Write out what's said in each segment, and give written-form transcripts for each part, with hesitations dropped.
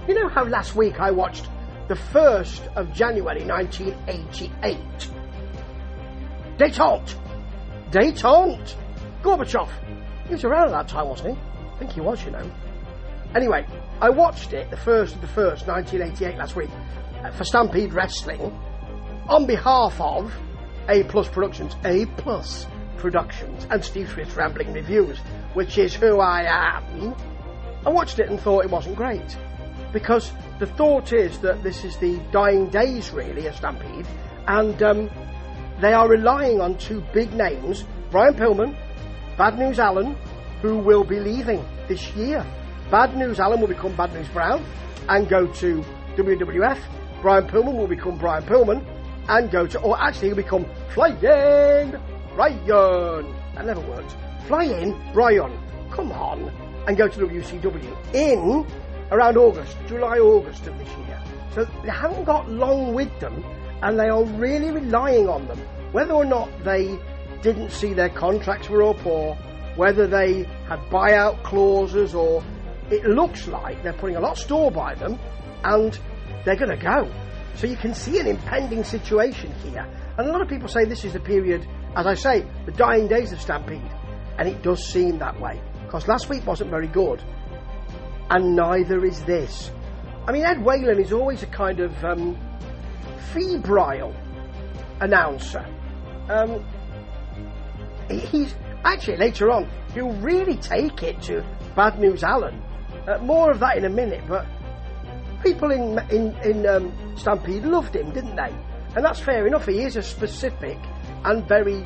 You know how last week I watched the 1st of January 1988? Détente! Gorbachev. He was around at that time, wasn't he? I think he was, you know. Anyway, I watched it, the 1st of the 1st, 1988, last week, for Stampede Wrestling, on behalf of A Plus Productions, and Steve Smith's Rambling Reviews, which is who I am. I watched it and thought it wasn't great, because the thought is that this is the dying days, really, of Stampede, and they are relying on two big names, Brian Pillman, Bad News Allen, who will be leaving this year. Bad News Allen will become Bad News Brown and go to WWF. Brian Pillman will become Brian Pillman and go to, or actually he'll become Flying Brian. That never worked. Flying Brian. Come on. And go to WCW in around July, August of this year. So they haven't got long with them, and they are really relying on them. Whether or not they didn't see their contracts were up, or whether they had buyout clauses, or it looks like they're putting a lot of store by them, and they're going to go. So you can see an impending situation here. And a lot of people say this is the period, as I say, the dying days of Stampede. And it does seem that way. Because last week wasn't very good. And neither is this. I mean, Ed Whalen is always a kind of febrile announcer. He's actually, later on, he'll really take it to Bad News Allen. More of that in a minute, but people in Stampede loved him, didn't they? And that's fair enough. He is a specific and very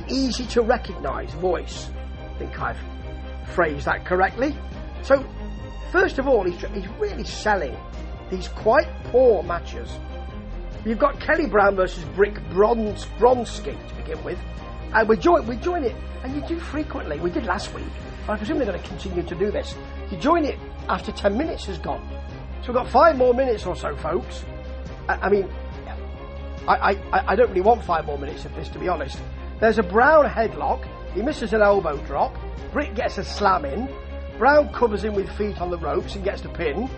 easy to recognise voice. I think I've phrased that correctly. So, first of all, he's really selling these quite poor matches. You've got Kelly Brown versus Brick Bronski to begin with. We join it, and you do frequently. We did last week. I presume they're going to continue to do this. You join it after 10 minutes has gone. So we've got 5 more minutes or so, folks. I mean, I don't really want 5 more minutes of this, to be honest. There's a Brown headlock. He misses an elbow drop. Brick gets a slam in. Brown covers him with feet on the ropes and gets the pin.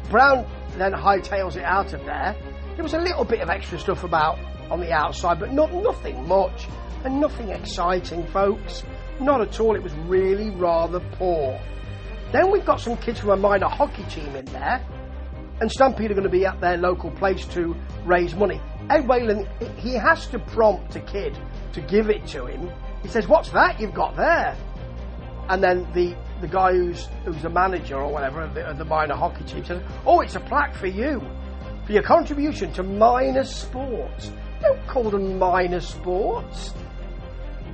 Brown then hightails it out of there. There was a little bit of extra stuff about on the outside, but nothing much and nothing exciting, folks. Not at all. It was really rather poor. Then we've got some kids from a minor hockey team in there, and Stampede are going to be at their local place to raise money. Ed Whalen, he has to prompt a kid to give it to him. He says, "What's that you've got there?" And then the guy who's the manager or whatever of the minor hockey team says, "Oh, it's a plaque for you, for your contribution to minor sports." Don't call them minor sports.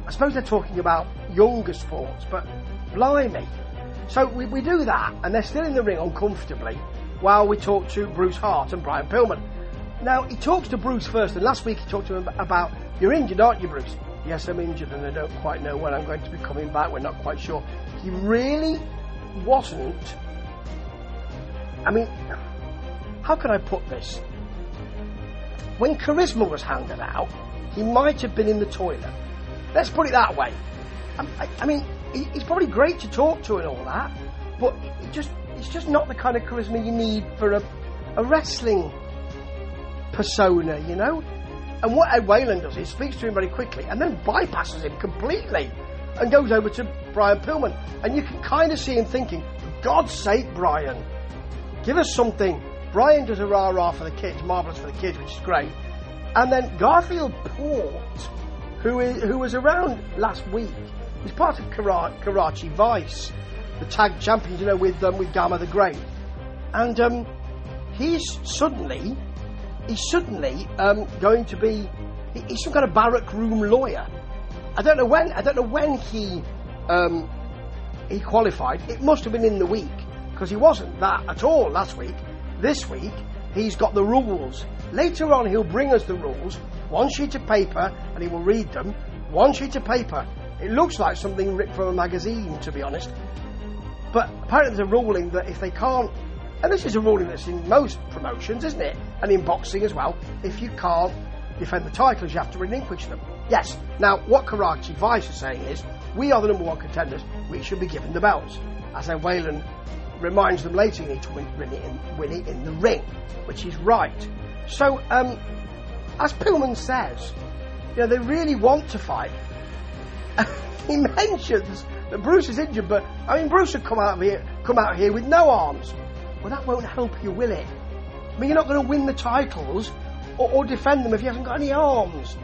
I suppose they're talking about younger sports, but blimey. So we do that, and they're still in the ring uncomfortably while we talk to Bruce Hart and Brian Pillman. Now, he talks to Bruce first, and last week he talked to him about, "You're injured, aren't you, Bruce?" "Yes, I'm injured, and I don't quite know when I'm going to be coming back. We're not quite sure." He really wasn't. I mean, how can I put this? When Charisma was handed out, he might have been in the toilet. Let's put it that way. I mean, he's probably great to talk to and all that, but it's just not the kind of charisma you need for a wrestling persona, you know? And what Ed Whalen does, he speaks to him very quickly and then bypasses him completely and goes over to Brian Pillman. And you can kind of see him thinking, "For God's sake, Brian, give us something." Brian does a rah-rah for the kids, marvellous for the kids, which is great. And then Garfield Port, who was around last week, he's part of Karachi Vice, the tag champions, you know, with Gamma the Great. And he's suddenly going to be, he's some kind of barrack room lawyer. I don't know when he qualified. It must have been in the week, because he wasn't that at all last week. This week he's got the rules. Later on he'll bring us the rules, one sheet of paper, and he will read them. One sheet of paper. It looks like something ripped from a magazine, to be honest. But apparently there's a ruling that if they can't, and this is a ruling that's in most promotions, isn't it? And in boxing as well, if you can't defend the titles, you have to relinquish them. Yes. Now, what Karachi Vice is saying is, we are the number one contenders. We should be given the belts. As Ed Whalen reminds them later, you need to win it in the ring, which is right. So, as Pillman says, they really want to fight. He mentions that Bruce is injured, but Bruce would come out here with no arms. Well, that won't help you, will it? You're not going to win the titles or defend them if you haven't got any arms.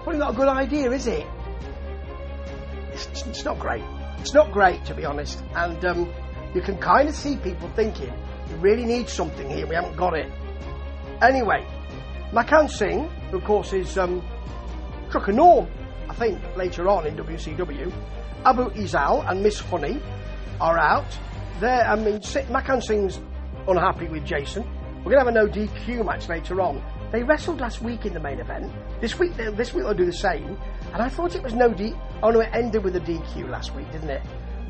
Probably not a good idea, is it? It's not great. It's not great, to be honest. And you can kind of see people thinking, we really need something here, we haven't got it. Anyway, Makan Singh, who of course is Trucker Norm, I think, later on in WCW. Abu Izal and Miss Honey are out. Makan Singh's unhappy with Jason. We're going to have a no DQ match later on. They wrestled last week in the main event. This week they'll do the same. And I thought it was no DQ. Oh no, it ended with a DQ last week, didn't it?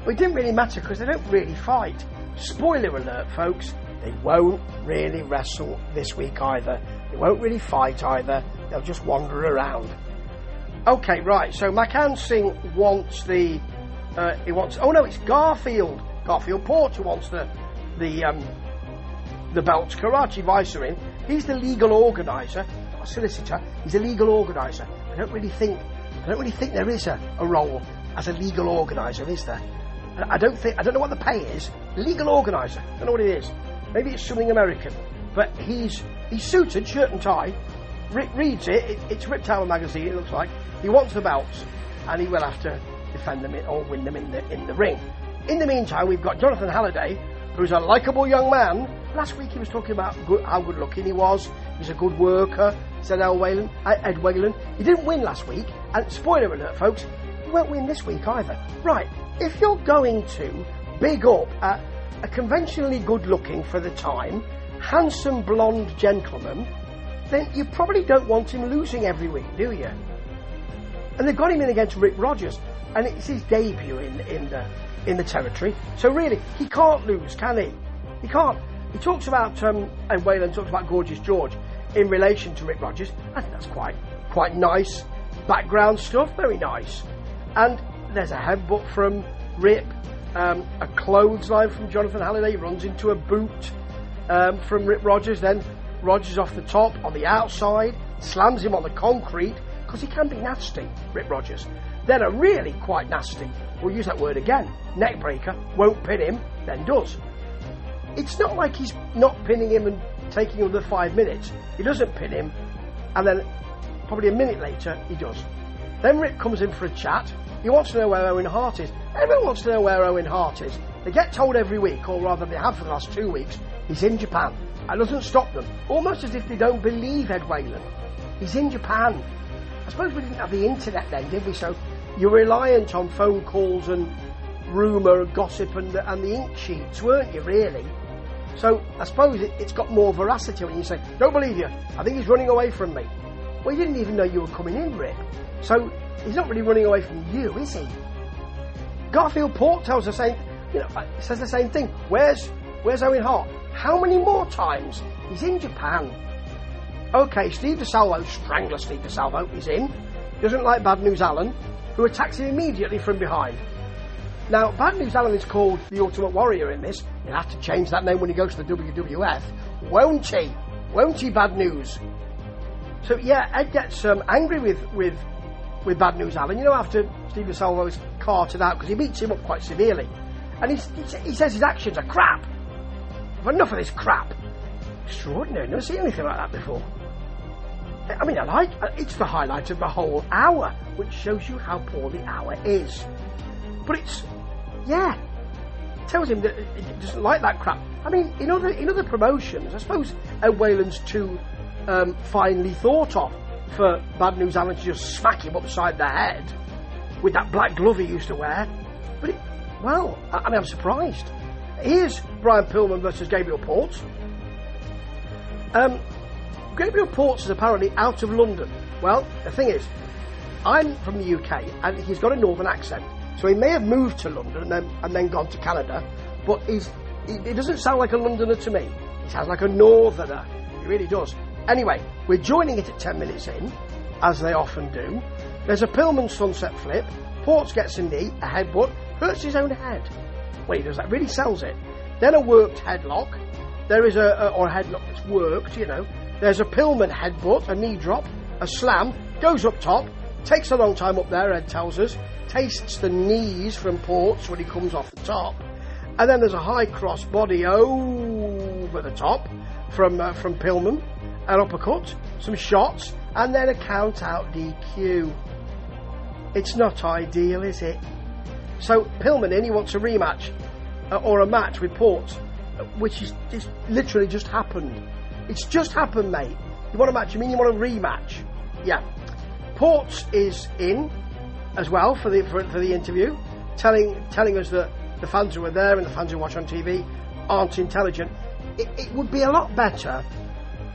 But it didn't really matter because they don't really fight. Spoiler alert, folks. They won't really wrestle this week either. They won't really fight either. They'll just wander around. Okay, right. So Makan Singh wants it's Garfield Port who wants the belts. Karachi Vicerin, he's the legal organizer, not a solicitor. He's a legal organizer. I don't really think there is a role as a legal organizer, is there? I don't know what the pay is. Legal organizer. I don't know what it is. Maybe it's something American. But he's suited, shirt and tie. Reads it. It's ripped out of a magazine. It looks like he wants the belts, and he will have to defend them or win them in the ring. In the meantime, we've got Jonathan Halliday, who's a likeable young man. Last week he was talking about how good looking he was. He's a good worker, said Ed Whalen. He didn't win last week, and spoiler alert, folks, he won't win this week either. Right, if you're going to big up a conventionally good looking for the time, handsome blonde gentleman, then you probably don't want him losing every week, do you? And they've got him in against Rick Rogers, and it's his debut in the territory. So really, he can't lose, can he? He can't. He talks about Ed Whalen talks about Gorgeous George in relation to Rick Rogers. I think that's quite nice background stuff. Very nice. And there's a headbutt from Rip, a clothesline from Jonathan Halliday. He runs into a boot from Rip Rogers. Then Rogers off the top on the outside, slams him on the concrete because he can be nasty, Rip Rogers. Then a really quite nasty, we'll use that word again, neck breaker, won't pin him, then does. It's not like he's not pinning him and taking another 5 minutes. He doesn't pin him, and then probably a minute later he does. Then Rip comes in for a chat. He wants to know where Owen Hart is. Everyone wants to know where Owen Hart is. They get told every week, or rather they have for the last 2 weeks, he's in Japan. That doesn't stop them. Almost as if they don't believe Ed Whalen. He's in Japan. I suppose we didn't have the internet then, did we? So you're reliant on phone calls and rumour and gossip and the ink sheets, weren't you, really? So I suppose it's got more veracity when you say, don't believe you, I think he's running away from me. Well, he didn't even know you were coming in, Rip. So he's not really running away from you, is he? Garfield Port tells the same, says the same thing. Where's Owen Hart? How many more times? He's in Japan. Okay, Steve DeSalvo, Strangler Steve DeSalvo, is in. Doesn't like Bad News Allen, who attacks him immediately from behind. Now, Bad News Allen is called the Ultimate Warrior in this. He'll have to change that name when he goes to the WWF. Won't he? Won't he, Bad News? So, yeah, Ed gets angry with Bad News Allen, after Steve DeSalvo is carted out, because he beats him up quite severely. And he says his actions are crap. I've had enough of this crap. Extraordinary. I've never seen anything like that before. I mean, it's the highlight of the whole hour, which shows you how poor the hour is. But tells him that he doesn't like that crap. I mean, in other promotions, I suppose Ed Whalen's too finely thought of for Bad News Allen to just smack him upside the head with that black glove he used to wear. But I'm surprised. Here's Brian Pillman versus Gabriel Ports. Gabriel Ports is apparently out of London. Well, the thing is, I'm from the UK and he's got a northern accent. So he may have moved to London and then gone to Canada, but he doesn't sound like a Londoner to me. He sounds like a northerner. He really does. Anyway, we're joining it at 10 minutes in, as they often do. There's a Pillman sunset flip. Ports gets a knee, a headbutt, hurts his own head. When he does that, really sells it. Then a worked headlock. There is a headlock that's worked, you know. There's a Pillman headbutt, a knee drop, a slam, goes up top, takes a long time up there, Ed tells us, tastes the knees from Ports when he comes off the top. And then there's a high cross body over the top from Pillman, an uppercut, some shots, and then a count out DQ. It's not ideal, is it? So Pillman he wants a rematch or a match with Ports, which is literally just happened. It's just happened, mate. You want a match? You mean you want a rematch? Yeah. Ports is in as well for the interview, telling us that the fans who are there and the fans who watch on TV aren't intelligent. It would be a lot better,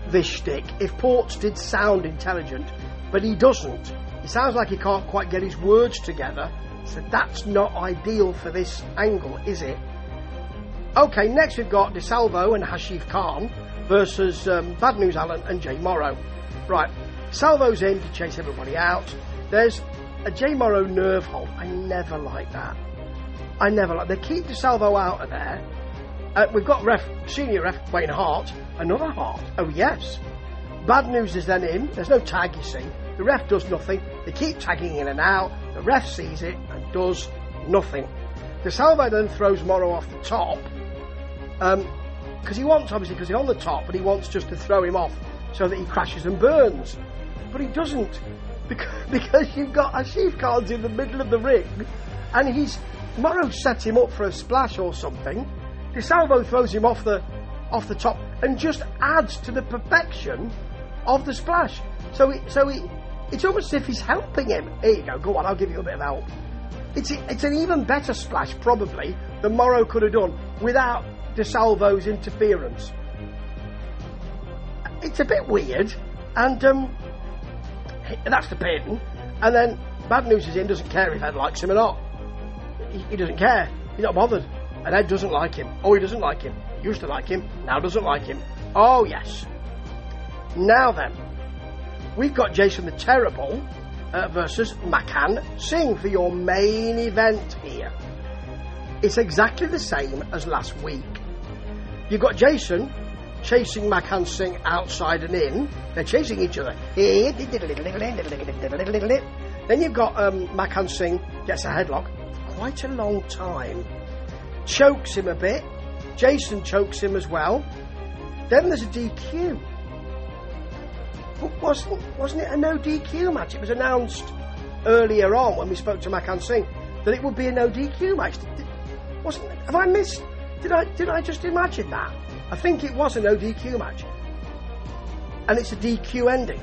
this shtick, if Ports did sound intelligent, but he doesn't. He sounds like he can't quite get his words together, so that's not ideal for this angle, is it? Okay, next we've got DeSalvo and Hashif Khan versus Bad News Allen and Jay Morrow. Right, Salvo's in to chase everybody out. There's a Jay Morrow nerve hold. I never like that. They keep DeSalvo out of there. We've got senior ref Wayne Hart, another Hart. Oh yes. Bad News is then in. There's no tag, you see. The ref does nothing. They keep tagging in and out. The ref sees it and does nothing. DeSalvo then throws Morrow off the top because he wants, obviously, because he's on the top, but he wants just to throw him off so that he crashes and burns. But he doesn't, because you've got Hashif Khan's in the middle of the ring, and Morrow set him up for a splash or something. DeSalvo throws him off the top and just adds to the perfection of the splash. So it's almost as if he's helping him. Here you go on, I'll give you a bit of help. It's an even better splash, probably, than Morrow could have done without DeSalvo's interference. It's a bit weird, and that's the pin. And then Bad News is in, doesn't care if Ed likes him or not. He doesn't care. He's not bothered. And Ed doesn't like him. Oh, he doesn't like him. He used to like him, now doesn't like him. Oh, yes. Now then, we've got Jason the Terrible versus Makan Singh for your main event here. It's exactly the same as last week. You've got Jason chasing Makan Singh outside and in. They're chasing each other. Then you've got Makan Singh gets a headlock for quite a long time. Chokes him a bit. Jason chokes him as well. Then there's a DQ. But wasn't it a no DQ match? It was announced earlier on when we spoke to Makan Singh that it would be a no DQ match. Have I missed? Did I just imagine that? I think it was a no DQ match, and it's a DQ ending.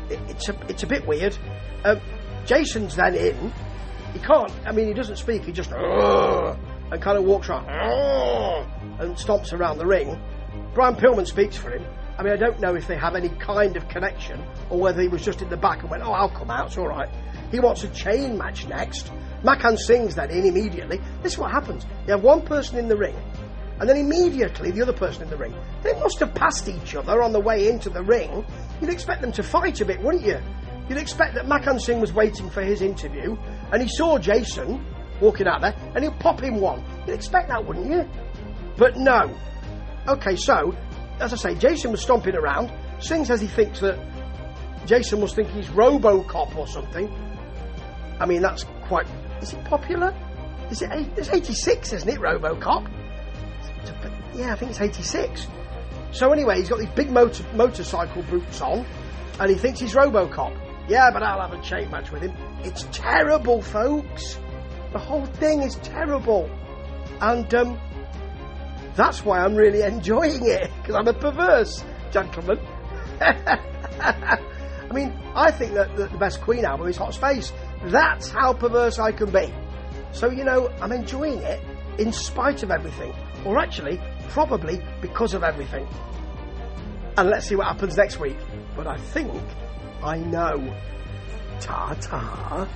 It's a bit weird. Jason's then in. He can't. I mean, he doesn't speak. He just and kind of walks around and stomps around the ring. Brian Pillman speaks for him. I mean, I don't know if they have any kind of connection or whether he was just in the back and went, "Oh, I'll come out. It's all right." He wants a chain match next. Makan Singh's then in immediately. This is what happens. You have one person in the ring, and then immediately the other person in the ring. They must have passed each other on the way into the ring. You'd expect them to fight a bit, wouldn't you? You'd expect that Makan Singh was waiting for his interview, and he saw Jason walking out there, and he'll pop him one. You'd expect that, wouldn't you? But no. Okay, so, as I say, Jason was stomping around. Singh says he thinks that Jason must think he's RoboCop or something. I mean, that's quite... Is it popular? Is it... It's 86, isn't it, RoboCop? Yeah, I think it's 86. So anyway, he's got these big motorcycle boots on, and he thinks he's RoboCop. Yeah, but I'll have a chain match with him. It's terrible, folks. The whole thing is terrible. And that's why I'm really enjoying it, because I'm a perverse gentleman. I mean, I think that the best Queen album is Hot Space. That's how perverse I can be. So, you know, I'm enjoying it in spite of everything. Or actually, probably because of everything. And let's see what happens next week. But I think I know. Ta-ta.